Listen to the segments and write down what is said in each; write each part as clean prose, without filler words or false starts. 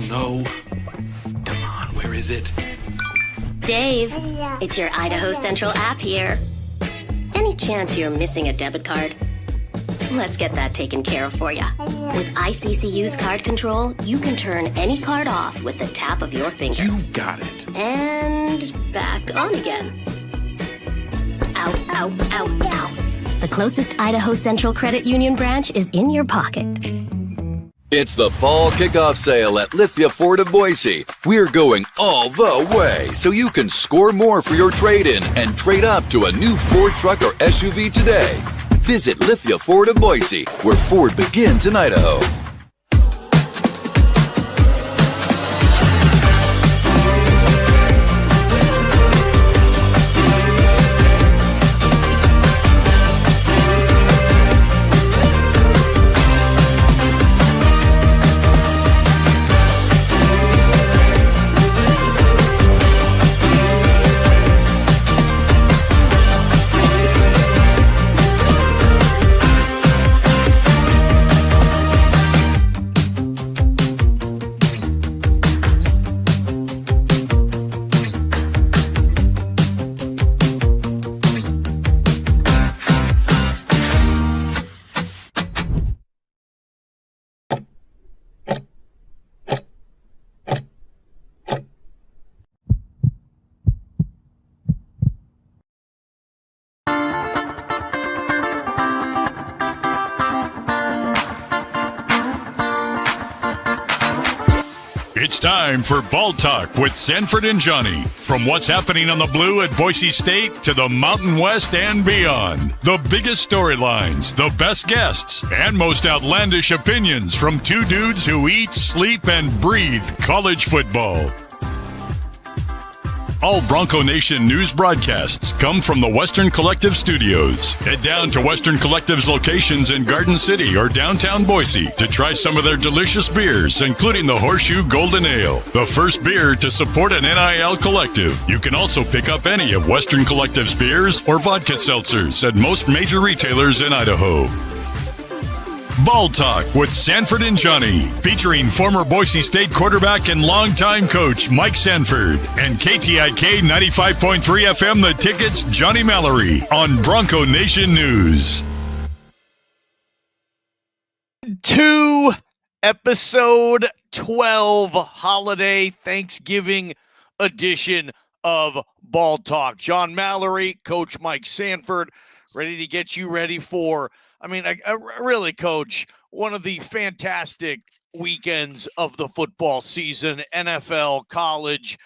No. Come on, where is it? Dave, it's your Idaho Central app here. Any chance you're missing a debit card? Let's get that taken care of for you. With iCCU's card control, you can turn any card off with the tap of your finger. You got it. And back on again. Out, out, out, out. The closest Idaho Central Credit Union branch is in your pocket. It's the fall kickoff sale at Lithia Ford of Boise. We're going all the way so you can score more for your trade-in and trade up to a new Ford truck or SUV today. Visit Lithia Ford of Boise, where Ford begins in Idaho. It's time for Ball Talk with Sanford and Johnny. From what's happening on the Blue at Boise State to the Mountain West and beyond. The biggest storylines, the best guests, and most outlandish opinions from two dudes who eat, sleep, and breathe college football. All Bronco Nation news broadcasts come from the Western Collective studios. Head down to Western Collective's locations in Garden City or downtown Boise to try some of their delicious beers, including the Horseshoe Golden Ale, the first beer to support an NIL collective. You can also pick up any of Western Collective's beers or vodka seltzers at most major retailers in Idaho. Ball Talk with Sanford and Johnny, featuring former Boise State quarterback and longtime coach Mike Sanford and KTIK 95.3 FM The Ticket's Johnny Mallory on Bronco Nation News. Episode 12 holiday Thanksgiving edition of Ball Talk. John Mallory, Coach Mike Sanford, ready to get you ready for really, Coach, one of the fantastic weekends of the football season, NFL, college.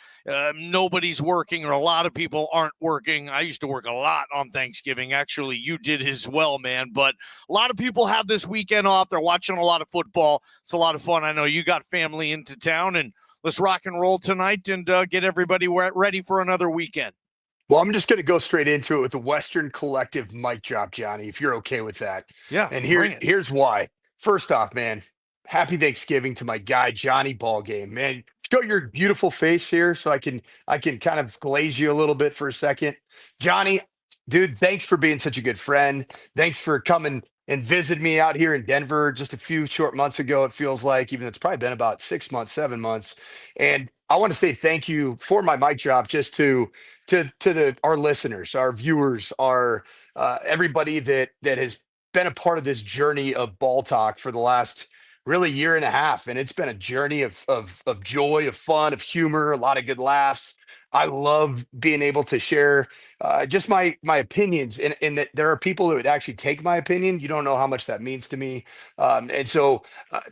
Nobody's working, or a lot of people aren't working. I used to work a lot on Thanksgiving. Actually, you did as well, man. But a lot of people have this weekend off. They're watching a lot of football. It's a lot of fun. I know you got family into town, and let's rock and roll tonight and get everybody ready for another weekend. Well, I'm just going to go straight into it with the Western Collective mic drop, Johnny, if you're okay with that. Yeah. And here's why. First off, man, happy Thanksgiving to my guy, Johnny Ballgame. Man, show your beautiful face here so I can kind of glaze you a little bit for a second. Johnny, dude, thanks for being such a good friend. Thanks for coming and visiting me out here in Denver just a few short months ago, it feels like, even it's probably been about 6 months, 7 months. And I want to say thank you for my mic drop just to our listeners, our viewers, our everybody that has been a part of this journey of Ball Talk for the last really year and a half. And it's been a journey of joy, of fun, of humor, a lot of good laughs. I love being able to share just my opinions, and that there are people that would actually take my opinion. You don't know how much that means to me. And so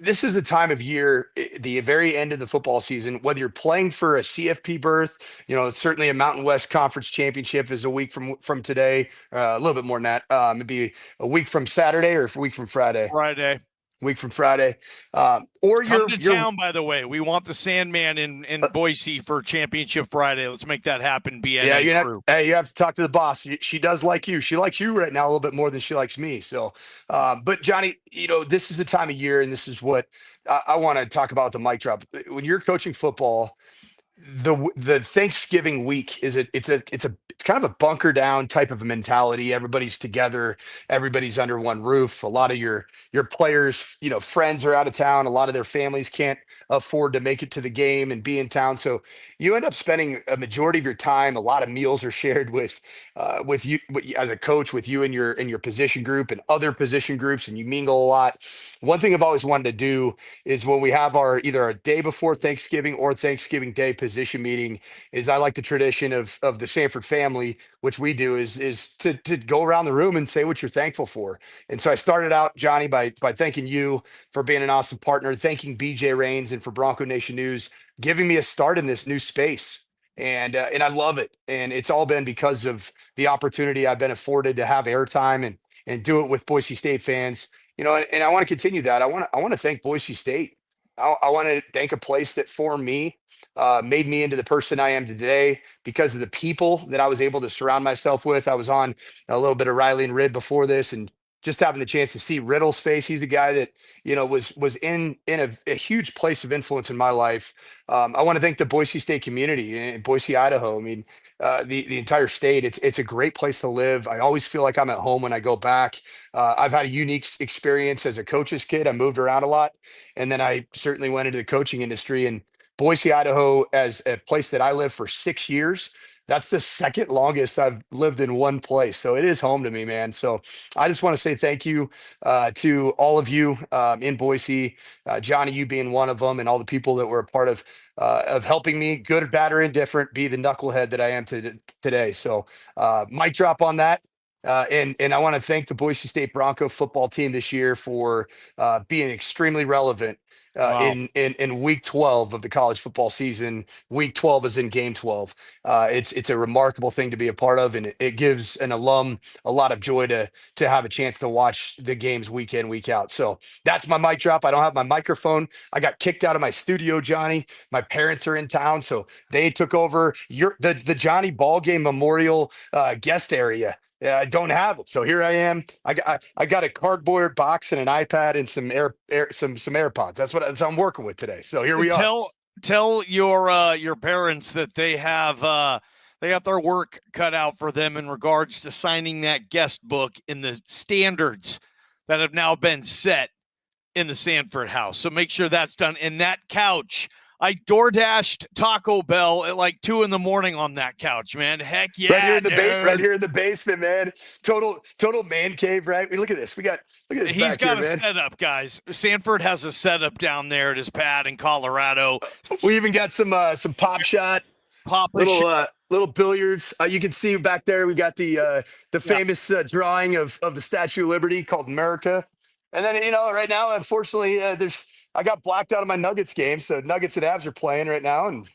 this is a time of year, the very end of the football season, whether you're playing for a CFP berth, certainly a Mountain West Conference championship is a week from today, a little bit more than that. It'd be a week from Saturday or a week from Friday. Week from Friday, or Come to town. By the way, we want the Sandman in Boise for Championship Friday. Let's make that happen. BNA crew. You have to talk to the boss. She does like you. She likes you right now a little bit more than she likes me. So, but Johnny, this is the time of year, and this is what I want to talk about the mic drop. When you're coaching football, the Thanksgiving week it's kind of a bunker down type of a mentality. Everybody's together, everybody's under one roof. A lot of your players, friends are out of town. A lot of their families can't afford to make it to the game and be in town. So you end up spending a majority of your time. A lot of meals are shared with you as a coach, with you and your position group and other position groups, and you mingle a lot. One thing I've always wanted to do is when we have our either a day before Thanksgiving or Thanksgiving Day position meeting, is I like the tradition of the Sanford family, which we do is to go around the room and say what you're thankful for. And so I started out, Johnny, by thanking you for being an awesome partner, thanking BJ Rains and for Bronco Nation News giving me a start in this new space. And I love it. And it's all been because of the opportunity I've been afforded to have airtime and do it with Boise State fans. And I want to continue that. I want to thank Boise State. I want to thank a place that formed me, made me into the person I am today because of the people that I was able to surround myself with. I was on a little bit of Riley and Rid before this, and just having the chance to see Riddle's face. He's the guy that was in a huge place of influence in my life. I want to thank the Boise State community in Boise, Idaho. I mean, the entire state. It's a great place to live. I always feel like I'm at home when I go back. I've had a unique experience as a coach's kid. I moved around a lot, and then I certainly went into the coaching industry. And Boise, Idaho, as a place that I lived for 6 years, that's the second longest I've lived in one place. So it is home to me, man. So I just want to say thank you to all of you in Boise, Johnny, you being one of them, and all the people that were a part of helping me, good, bad, or indifferent, be the knucklehead that I am today. So mic drop on that. And I want to thank the Boise State Bronco football team this year for being extremely relevant Wow. in week 12 of the college football season. Week 12 is in game 12. It's a remarkable thing to be a part of, and it gives an alum a lot of joy to have a chance to watch the games week in, week out. So that's my mic drop. I don't have my microphone. I got kicked out of my studio, Johnny. My parents are in town, so they took over the Johnny Ball Game Memorial guest area. Yeah, I don't have it. So here I am. I got a cardboard box and an iPad and some some AirPods. That's what I'm working with today. So here we are. Tell your parents that they got their work cut out for them in regards to signing that guest book in the standards that have now been set in the Sanford house. So make sure that's done. And that couch, I DoorDashed Taco Bell at like 2 a.m. on that couch, man. Heck yeah. Right here in the basement, man. Total man cave, right? I mean, look at this. Look at this. He's got a man. setup, guys. Sanford has a setup down there at his pad in Colorado. We even got some pop shot, little billiards. You can see back there. We got the famous drawing of the Statue of Liberty called America. And then right now, unfortunately, I got blacked out of my Nuggets game. So Nuggets and Avs are playing right now, and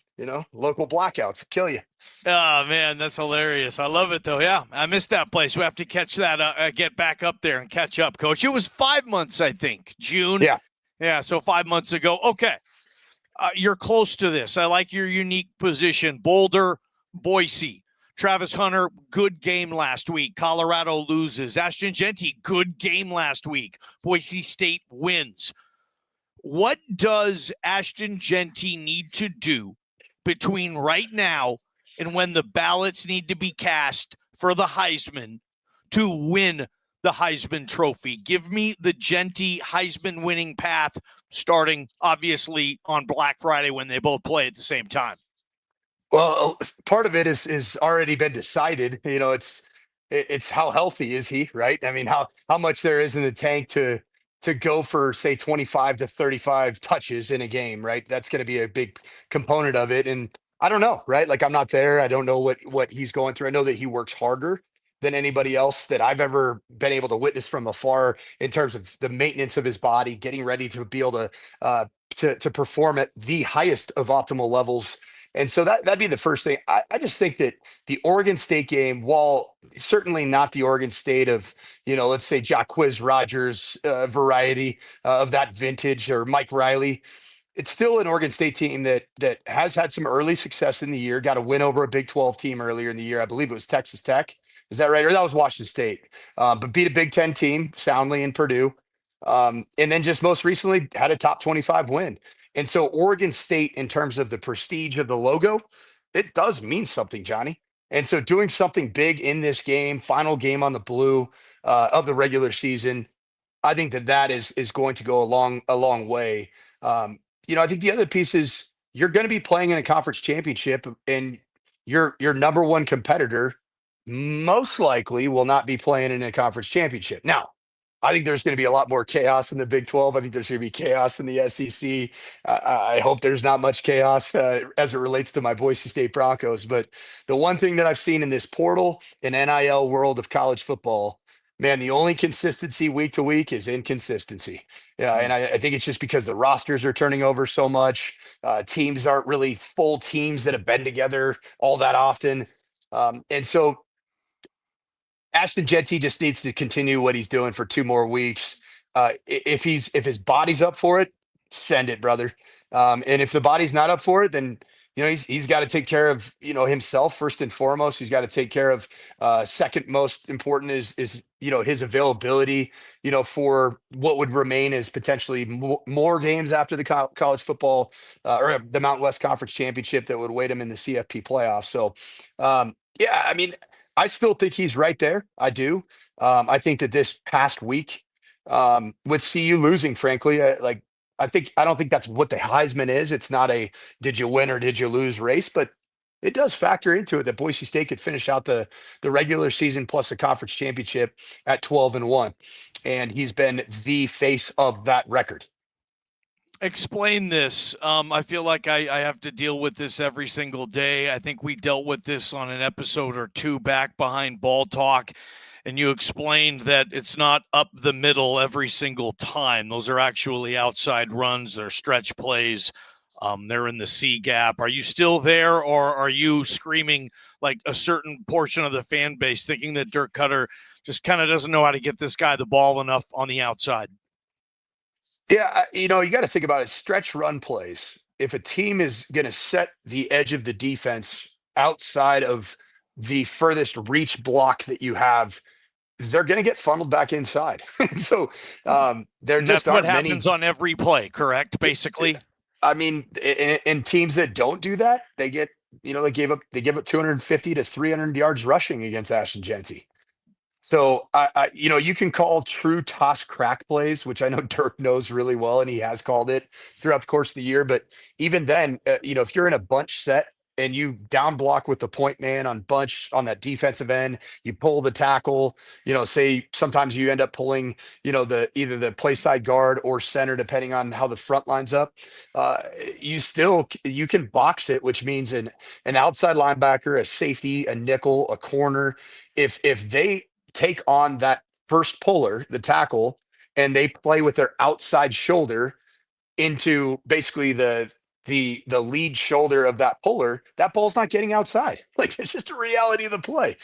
local blackouts will kill you. Oh man, that's hilarious. I love it though. Yeah, I missed that place. We have to catch that, get back up there and catch up, Coach. It was 5 months, I think, June. Yeah. So 5 months ago. Okay, you're close to this. I like your unique position. Boulder, Boise. Travis Hunter, good game last week. Colorado loses. Ashton Jeanty, good game last week. Boise State wins. What does Ashton Jeanty need to do between right now and when the ballots need to be cast for the Heisman to win the Heisman Trophy? Give me the Jeanty Heisman winning path, starting obviously on Black Friday when they both play at the same time. Well, part of it is already been decided. It's how healthy is he, right? I mean, how much there is in the tank to go for, say, 25 to 35 touches in a game, right? That's going to be a big component of it. And I don't know, right? Like, I'm not there. I don't know what he's going through. I know that he works harder than anybody else that I've ever been able to witness from afar in terms of the maintenance of his body, getting ready to be able to perform at the highest of optimal levels. And so that'd be the first thing. I just think that the Oregon State game, while certainly not the Oregon State of, let's say Jacquizz Rodgers variety of that vintage, or Mike Riley, it's still an Oregon State team that has had some early success in the year, got a win over a Big 12 team earlier in the year. I believe it was Texas Tech. Is that right? Or that was Washington State. But beat a Big 10 team soundly in Purdue. And then just most recently had a top 25 win. And so Oregon State, in terms of the prestige of the logo, it does mean something, Johnny. And so doing something big in this game, final game on the blue of the regular season, I think that is going to go a long way. Um, I think the other piece is you're going to be playing in a conference championship, and your number one competitor most likely will not be playing in a conference championship. Now, I think there's going to be a lot more chaos in the Big 12. I think there's going to be chaos in the SEC. I hope there's not much chaos as it relates to my Boise State Broncos. But the one thing that I've seen in this portal and NIL world of college football, man, the only consistency week to week is inconsistency. Yeah, and I think it's just because the rosters are turning over so much. Teams aren't really full teams that have been together all that often. And so Ashton Jeanty just needs to continue what he's doing for 2 more weeks. If his body's up for it, send it, brother. And if the body's not up for it, then he's got to take care of himself first and foremost. He's got to take care of second most important is his availability. For what would remain as potentially more games after the college football or the Mountain West Conference Championship that would await him in the CFP playoffs. So yeah, I mean, I still think he's right there. I do. I think that this past week, with CU losing, frankly, I don't think that's what the Heisman is. It's not a did you win or did you lose race, but it does factor into it that Boise State could finish out the regular season plus the conference championship at 12-1, and he's been the face of that record. Explain this. I feel like I have to deal with this every single day. I think we dealt with this on an episode or two back behind Ball Talk, and you explained that it's not up the middle every single time. Those are actually outside runs. They're stretch plays. They're in the C gap. Are you still there, or are you screaming like a certain portion of the fan base thinking that Dirk Cutter just kind of doesn't know how to get this guy the ball enough on the outside? Yeah, you got to think about it. Stretch run plays. If a team is going to set the edge of the defense outside of the furthest reach block that you have, they're going to get funneled back inside. So there And just that's what aren't many. happens on every play, correct? Basically. I mean, in teams that don't do that, they get they give up 250 to 300 yards rushing against Ashton Jeanty. So you can call true toss crack plays, which I know Dirk knows really well, and he has called it throughout the course of the year. But even then, if you're in a bunch set and you down block with the point man on bunch on that defensive end, you pull the tackle. Say sometimes you end up pulling, either the play side guard or center, depending on how the front lines up. You can box it, which means an outside linebacker, a safety, a nickel, a corner. If they take on that first puller, the tackle, and they play with their outside shoulder into basically the lead shoulder of that puller, that ball's not getting outside. Like, it's just a reality of the play.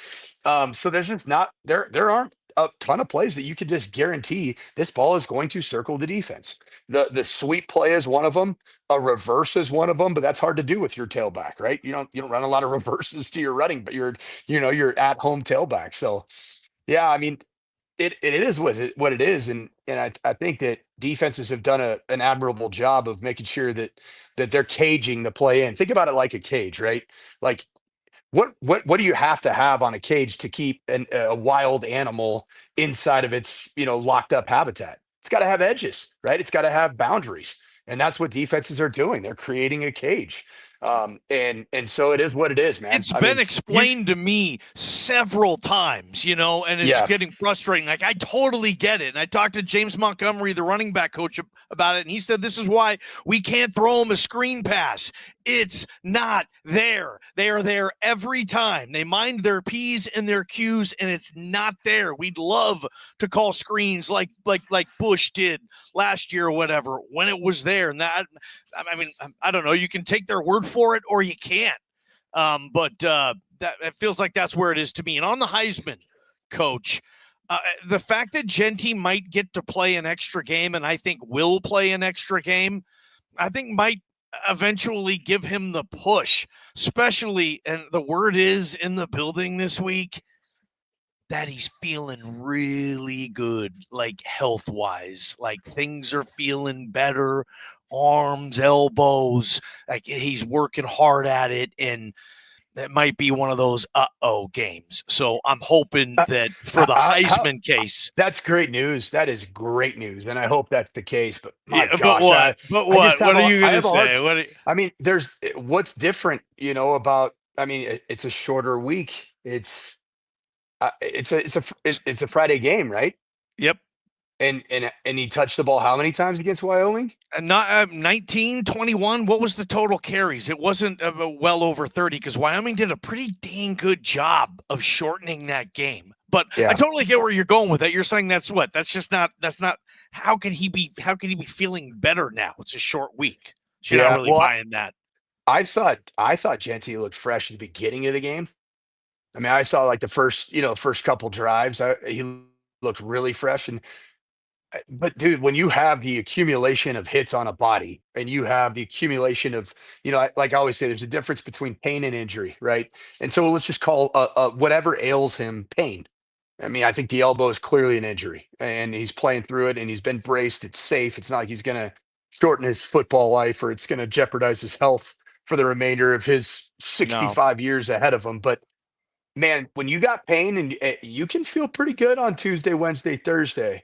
So there's just not there aren't a ton of plays that you can just guarantee this ball is going to circle the defense. The sweep play is one of them. A reverse is one of them, but that's hard to do with your tailback, right? You don't run a lot of reverses to your running, but you're at home tailback. So yeah, I mean, it is what it is, and I think that defenses have done an admirable job of making sure that they're caging the play in. Think about it like a cage, right? Like what do you have to have on a cage to keep a wild animal inside of its locked up habitat? It's got to have edges, right? It's got to have boundaries, and that's what defenses are doing. They're creating a cage. And so it is what it is, man. It's been explained to me several times, and it's getting frustrating. Like, I totally get it. And I talked to James Montgomery, the running back coach, about it, and he said this is why we can't throw him a screen pass. It's not there. They are there every time. They mind their P's and their Q's, and it's not there. We'd love to call screens like Bush did last year or whatever when it was there. And that, I mean, I don't know. You can take their word for it or you can't. But that it feels like that's where it is to me. And on the Heisman, Coach, the fact that Jeanty might get to play an extra game, and I think will play an extra game, I think might eventually give him the push, especially, and the word is in the building this week, that he's feeling really good, like health-wise, like things are feeling better arms, elbows. Like he's working hard at it, and that might be one of those games. So I'm hoping that for the Heisman case. That's great news. That is great news, and I hope that's the case. But my Yeah, but gosh, what? I just have What are you I going to have a hard. say? I mean, there's what's different, about. I mean, it's a shorter week. It's a Friday game, right? Yep. And he touched the ball how many times against Wyoming? And not 19, 21. What was the total carries? It wasn't well over 30 because Wyoming did a pretty dang good job of shortening that game. But Yeah. I totally get where you're going with that. You're saying that's not. How can he be feeling better now? It's a short week. So you're not really buying that. I thought Jeanty looked fresh at the beginning of the game. I mean, I saw like the first couple drives. He looked really fresh, but dude, when you have the accumulation of hits on a body and you have the accumulation of, like I always say, there's a difference between pain and injury, right? And so let's just call whatever ails him pain. I mean, I think the elbow is clearly an injury and he's playing through it and he's been braced. It's safe. It's not like he's going to shorten his football life or it's going to jeopardize his health for the remainder of his 65 years ahead of him. But man, when you got pain and you can feel pretty good on Tuesday, Wednesday, Thursday.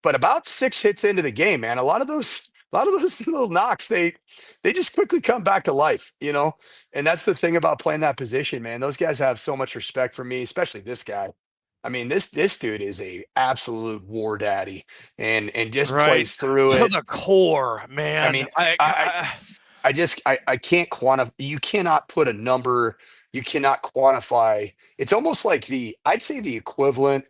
But about 6 hits into the game, man, a lot of those little knocks, they just quickly come back to life, And that's the thing about playing that position, man. Those guys have so much respect for me, especially this guy. I mean, this dude is a absolute war daddy, and just plays through to it the core, man. I mean, I can't quantify. You cannot put a number. You cannot quantify. It's almost like I'd say the equivalent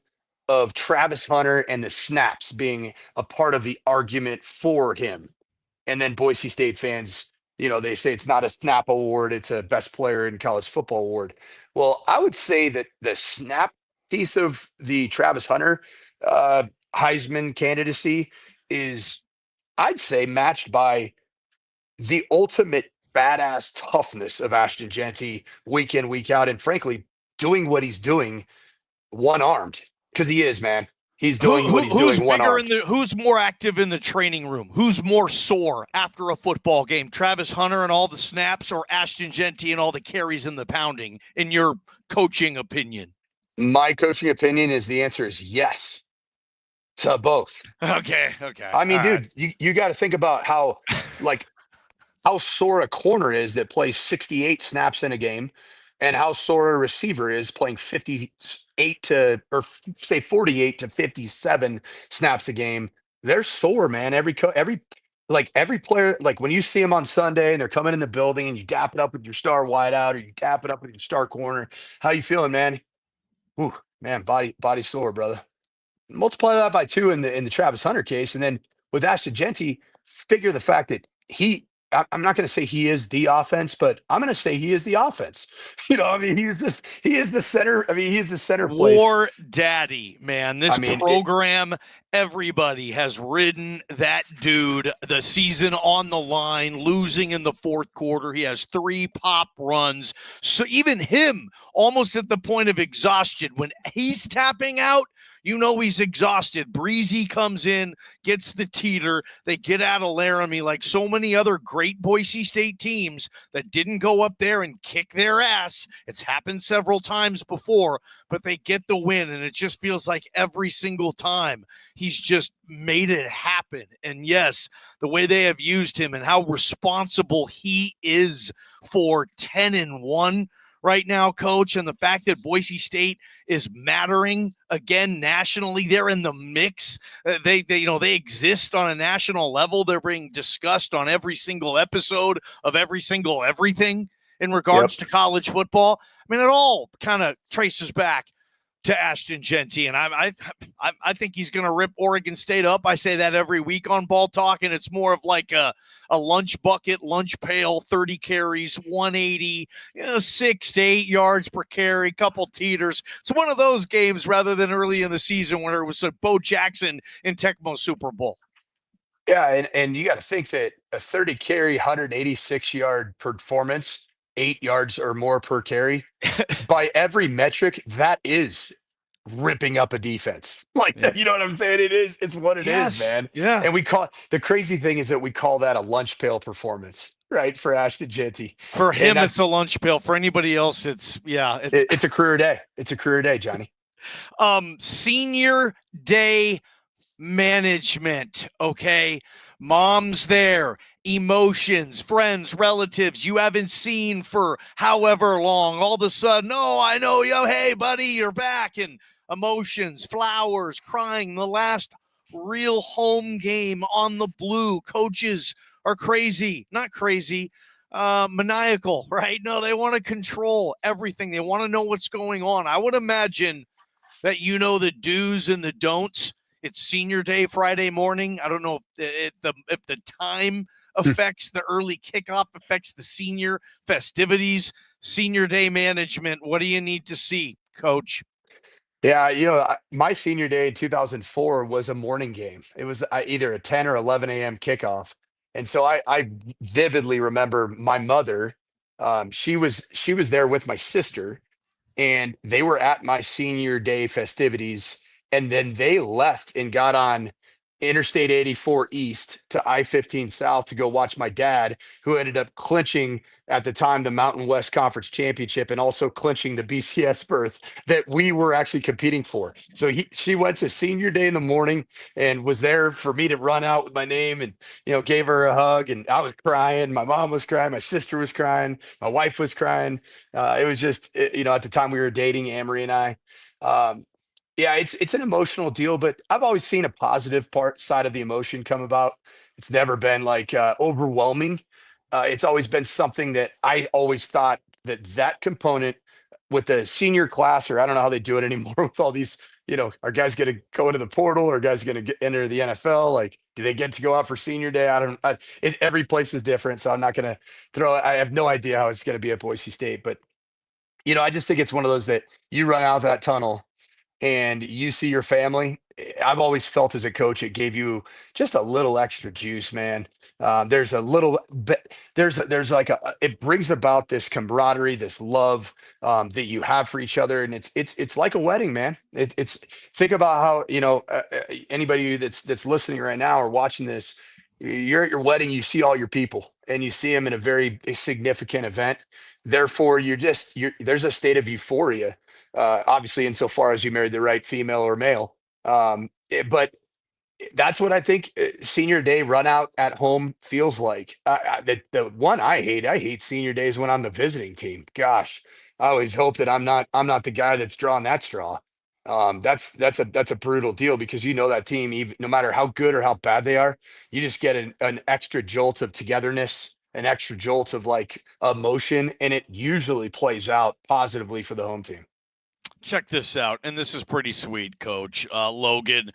of Travis Hunter and the snaps being a part of the argument for him. And then Boise State fans, they say it's not a snap award, it's a best player in college football award. Well, I would say that the snap piece of the Travis Hunter Heisman candidacy is, I'd say, matched by the ultimate badass toughness of Ashton Jeanty week in, week out, and frankly, doing what he's doing one-armed. Because he is, man. He's doing what he's doing one-armed. Who's more active in the training room? Who's more sore after a football game? Travis Hunter and all the snaps, or Ashton Jeanty and all the carries and the pounding, in your coaching opinion? My coaching opinion is the answer is yes to both. Okay. I mean, dude, you got to think about how sore a corner is that plays 68 snaps in a game and how sore a receiver is playing 48 to 57 snaps a game. They're sore, man. Every player, like when you see them on Sunday and they're coming in the building and you dap it up with your star wideout or you tap it up with your star corner, how you feeling, man? Ooh, man, body sore, brother. Multiply that by 2 in the Travis Hunter case, and then with Ashton Jeanty, figure the fact that I'm not going to say he is the offense, but I'm going to say he is the offense. I mean, he is the center. I mean, he's the center place. War daddy, man. This program, everybody has ridden that dude. The season on the line, losing in the fourth quarter. He has 3 pop runs. So even him, almost at the point of exhaustion, when he's tapping out, he's exhausted. Breezy comes in, gets the teeter. They get out of Laramie like so many other great Boise State teams that didn't go up there and kick their ass. It's happened several times before, but they get the win, and it just feels like every single time he's just made it happen. And yes, the way they have used him and how responsible he is for 10-1 right now, Coach, and the fact that Boise State is mattering again nationally. They're in the mix. They exist on a national level. They're being discussed on every single episode of every single everything in regards to college football. I mean, it all kind of traces back to Ashton Jeanty, and I think he's going to rip Oregon State up. I say that every week on Ball Talk, and it's more of like a lunch bucket, lunch pail, 30 carries, 180, 6 to 8 yards per carry, couple teeters. It's one of those games rather than early in the season where it was a Bo Jackson in Tecmo Super Bowl. Yeah, and you got to think that a 30 carry, 186-yard performance, 8 yards or more per carry, by every metric, that is ripping up a defense. Like, Yeah. you know what I'm saying? It's what it is, man. Yeah. And the crazy thing is that we call that a lunch pail performance, right? For Ashton Jeanty. For And him, it's a lunch pail. For anybody else, it's it's a career day. It's a career day, Johnny. Senior day management. Okay. Mom's there, emotions, friends, relatives you haven't seen for however long. All of a sudden, oh, I know you. Hey, buddy, you're back. And emotions, flowers, crying. The last real home game on the blue. Coaches are crazy, not crazy, maniacal, right? No, they want to control everything. They want to know what's going on. I would imagine that the do's and the don'ts. It's senior day Friday morning. I don't know if the time affects the early kickoff, affects the senior festivities, senior day management. What do you need to see, Coach? Yeah, my senior day in 2004 was a morning game. It was either a 10 or 11 a.m. kickoff. And so I vividly remember my mother. She was there with my sister, and they were at my senior day festivities, and then they left and got on Interstate 84 East to I-15 South to go watch my dad, who ended up clinching at the time the Mountain West Conference Championship and also clinching the BCS berth that we were actually competing for. So she went to senior day in the morning and was there for me to run out with my name and, gave her a hug. And I was crying. My mom was crying. My sister was crying. My wife was crying. It was just, at the time we were dating, Amory and I. Yeah, it's an emotional deal, but I've always seen a positive side of the emotion come about. It's never been like overwhelming. It's always been something that I always thought that component with the senior class, or I don't know how they do it anymore with all these, are guys going to go into the portal, or are guys going to enter the NFL? Like, do they get to go out for senior day? Every place is different, so I'm not going to I have no idea how it's going to be at Boise State, but I just think it's one of those that you run out of that tunnel and you see your family. I've always felt as a coach, it gave you just a little extra juice, man. There's a little bit, there's like it brings about this camaraderie, this love that you have for each other. And it's like a wedding, man. Think about how, anybody that's listening right now or watching this, you're at your wedding, you see all your people and you see them in a very significant event. Therefore, there's a state of euphoria. Obviously, insofar as you married the right female or male. But that's what I think senior day run out at home feels like. The one I hate senior days when I'm the visiting team. Gosh, I always hope that I'm not the guy that's drawing that straw. That's a brutal deal because that team, even no matter how good or how bad they are, you just get an extra jolt of togetherness, an extra jolt of like emotion, and it usually plays out positively for the home team. Check this out, and this is pretty sweet, Coach. Logan,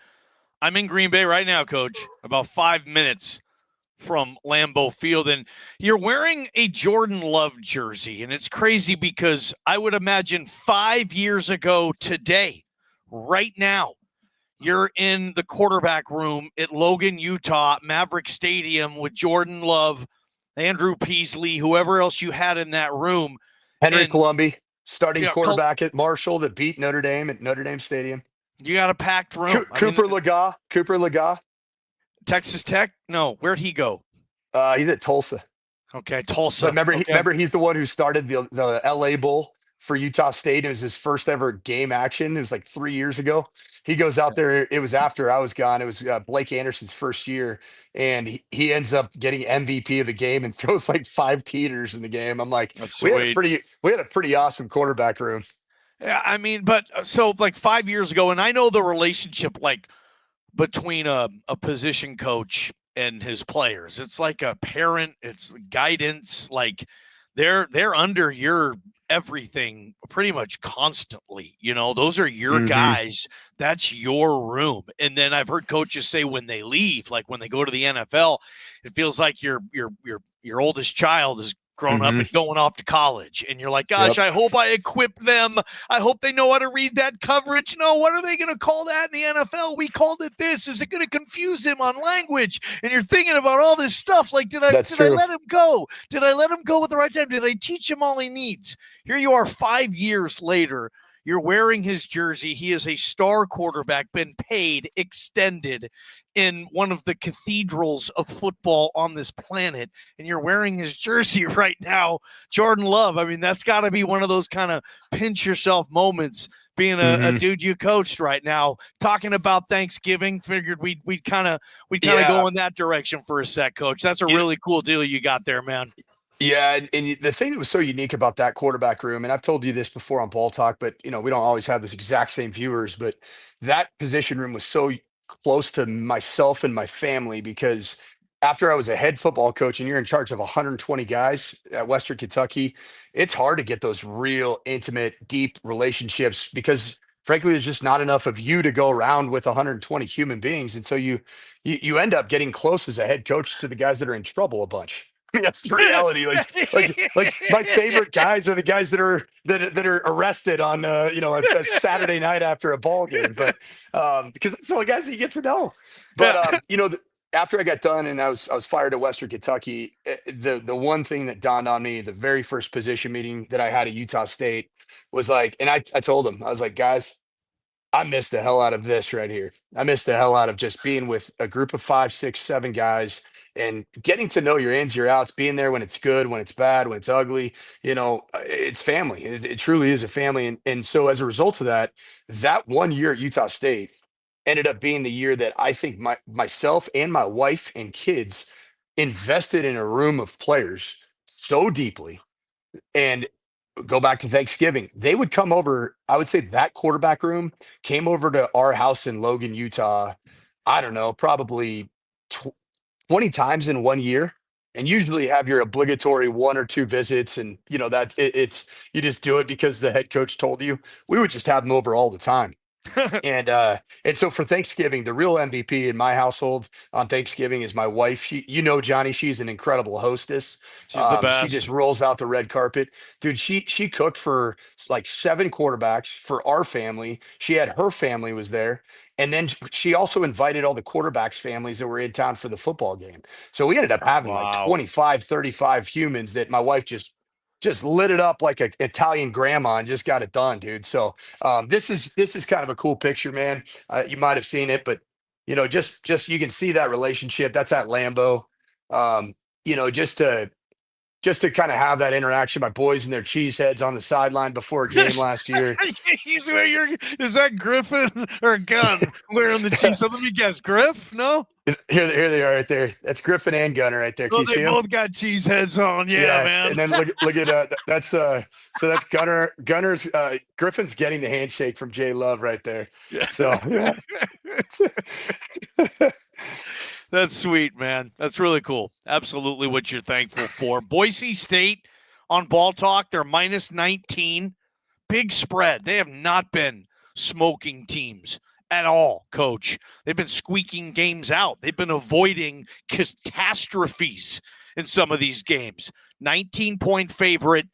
I'm in Green Bay right now, Coach, about 5 minutes from Lambeau Field, and you're wearing a Jordan Love jersey, and it's crazy because I would imagine 5 years ago today, right now, you're in the quarterback room at Logan, Utah, Maverick Stadium with Jordan Love, Andrew Peasley, whoever else you had in that room. Henry Colombi. Starting quarterback at Marshall to beat Notre Dame at Notre Dame Stadium. You got a packed room. Cooper Legas. Texas Tech? No, where'd he go? He's at Tulsa. Okay, Tulsa. But remember, he's the one who started the LA Bowl for Utah State. It was his first ever game action. It was like 3 years ago. He goes out there. It was after I was gone. It was Blake Anderson's first year. And he ends up getting MVP of the game and throws like 5 teeters in the game. I'm like, we had a pretty awesome quarterback room. Yeah, I mean, but so like 5 years ago, and I know the relationship like between a position coach and his players. It's like a parent, it's guidance, like they're under your everything pretty much constantly. Those are your guys. That's your room. And then I've heard coaches say when they leave, like when they go to the NFL, it feels like your oldest child is grown up and going off to college. And you're like, gosh, I hope I equip them. I hope they know how to read that coverage. No, what are they going to call that in the NFL? We called it this. Is it going to confuse him on language? And you're thinking about all this stuff. Like, did I let him go? Did I let him go at the right time? Did I teach him all he needs? Here you are 5 years later. You're wearing his jersey. He is a star quarterback, been paid, extended in one of the cathedrals of football on this planet, and you're wearing his jersey right now, Jordan Love. I mean, that's got to be one of those kind of pinch yourself moments being a dude you coached right now. Talking about Thanksgiving, figured we'd kind of go in that direction for a sec, Coach. That's a really cool deal you got there, man. Yeah, and the thing that was so unique about that quarterback room, and I've told you this before on Ball Talk, but we don't always have this exact same viewers, but that position room was so close to myself and my family because after I was a head football coach and you're in charge of 120 guys at Western Kentucky, it's hard to get those real intimate, deep relationships because frankly, there's just not enough of you to go around with 120 human beings. And so you end up getting close as a head coach to the guys that are in trouble a bunch. I mean, that's the reality. Like my favorite guys are the guys that are arrested on a Saturday night after a ball game, but because it's the only guys that you get to know. But after I got done and I was fired at Western Kentucky, the one thing that dawned on me, the very first position meeting that I had at Utah State was like, and I told them, I was like, guys, I missed the hell out of this right here. I missed the hell out of just being with a group of 5, 6, 7 guys and getting to know your ins, your outs, being there when it's good, when it's bad, when it's ugly. It's family. It truly is a family. And so as a result of that 1 year at Utah State ended up being the year that I think myself and my wife and kids invested in a room of players so deeply. And go back to Thanksgiving, they would come over. I would say that quarterback room came over to our house in Logan, Utah. I don't know, probably 20 times in 1 year. And usually have your obligatory 1 or 2 visits. And that it's, you just do it because the head coach told you. We would just have them over all the time. And so for Thanksgiving, the real MVP in my household on Thanksgiving is my wife. Johnny, she's an incredible hostess. She's the best. She just rolls out the red carpet. Dude, she cooked for like 7 quarterbacks for our family. She had her family was there. And then she also invited all the quarterbacks' families that were in town for the football game. So we ended up having like 25, 35 humans that my wife just lit it up like an Italian grandma and just got it done, dude. So this is kind of a cool picture, man. You might have seen it, but just you can see that relationship. That's at Lambeau. Just to kind of have that interaction. My boys and their cheese heads on the sideline before a game last year. Is that Griffin or Gunn wearing the cheese? So let me guess, Griff? No. Here they are right there. That's Griffin and Gunner right there. Oh, they both got cheese heads on. Yeah, man. And then look at that's so that's Gunner. Gunner's Griffin's getting the handshake from Jay Love right there. Yeah. So yeah. That's sweet, man. That's really cool. Absolutely what you're thankful for. Boise State on Ball Talk, they're minus 19. Big spread. They have not been smoking teams at all, Coach. They've been squeaking games out. They've been avoiding catastrophes in some of these games. 19-point favorite,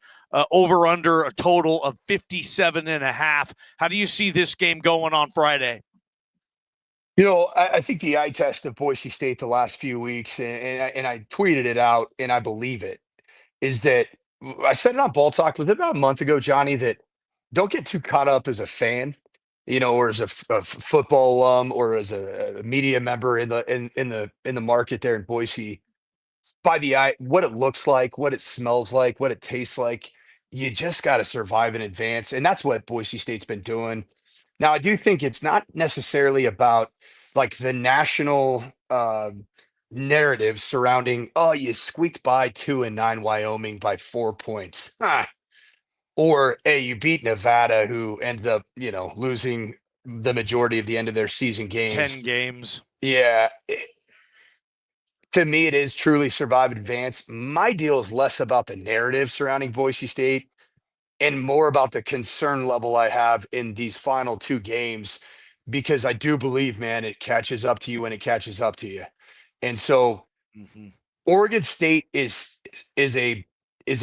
over under a total of 57.5. How do you see this game going on Friday? I think the eye test of Boise State the last few weeks, and I tweeted it out, and I believe it, is that I said it on Ball Talk about a month ago, Johnny, that don't get too caught up as a fan, or as a football alum, or as a media member in the market there in Boise, by the eye, what it looks like, what it smells like, what it tastes like. You just got to survive in advance, and that's what Boise State's been doing. Now, I do think it's not necessarily about like the national narrative surrounding, oh, you squeaked by 2-9 Wyoming by 4 points. Or, hey, you beat Nevada, who ended up, losing the majority of the end of their season games. 10 games. Yeah. To me, it is truly survive advance. My deal is less about the narrative surrounding Boise State and more about the concern level I have in these final 2 games, because I do believe, man, it catches up to you when it catches up to you. And so Oregon State is a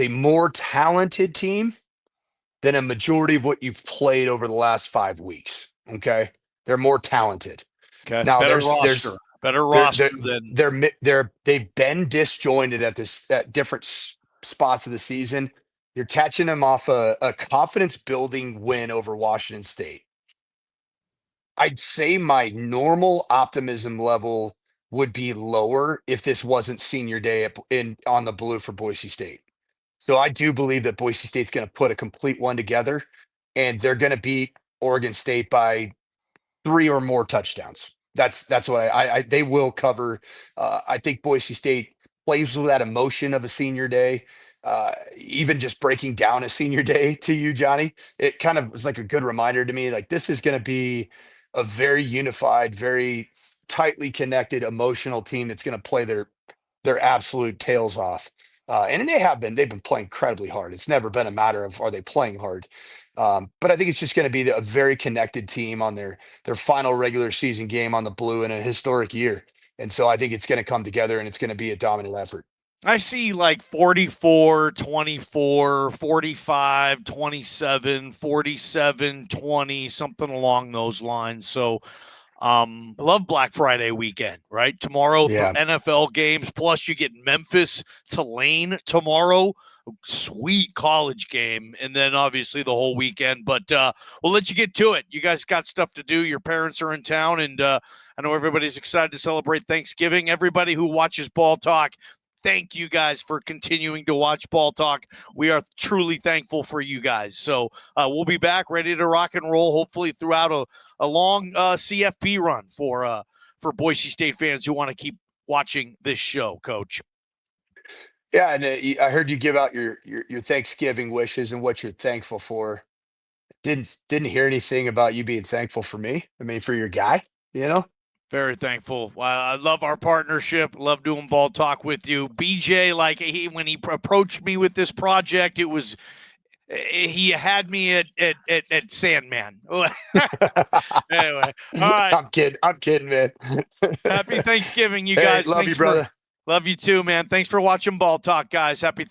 more talented team than a majority of what you've played over the last 5 weeks. Okay. They're more talented. Okay. Now Better roster than they've been disjointed at different spots of the season. You're catching them off a confidence building win over Washington State. I'd say my normal optimism level would be lower if this wasn't senior day on the blue for Boise State. So I do believe that Boise State's going to put a complete one together, and they're going to beat Oregon State by 3 or more touchdowns. That's what they will cover. I think Boise State plays with that emotion of a senior day. Even just breaking down a senior day to you, Johnny, it kind of was like a good reminder to me. Like, this is going to be a very unified, very tightly connected, emotional team that's going to play their absolute tails off. And they've been playing incredibly hard. It's never been a matter of are they playing hard. But I think it's just going to be a very connected team on their final regular season game on the blue in a historic year. And so I think it's going to come together and it's going to be a dominant effort. I see like 44, 24, 45, 27, 47, 20, something along those lines. So I love Black Friday weekend, right? Tomorrow, Yeah. NFL games, plus you get Memphis, Tulane tomorrow. Sweet college game, and then obviously the whole weekend. But we'll let you get to it. You guys got stuff to do. Your parents are in town, and I know everybody's excited to celebrate Thanksgiving. Everybody who watches Ball Talk, thank you guys for continuing to watch Ball Talk. We are truly thankful for you guys. So we'll be back ready to rock and roll, hopefully throughout a long CFP run for Boise State fans who want to keep watching this show, Coach. Yeah, and I heard you give out your Thanksgiving wishes and what you're thankful for. Didn't hear anything about you being thankful for me. I mean, for your guy, you know. Very thankful. I love our partnership. Love doing Ball Talk with you, BJ. Like when he approached me with this project, he had me at Sandman. Anyway, all right. I'm kidding, man. Happy Thanksgiving, you Hey, guys. love you, brother. Love you too, man. Thanks for watching Ball Talk, guys. Happy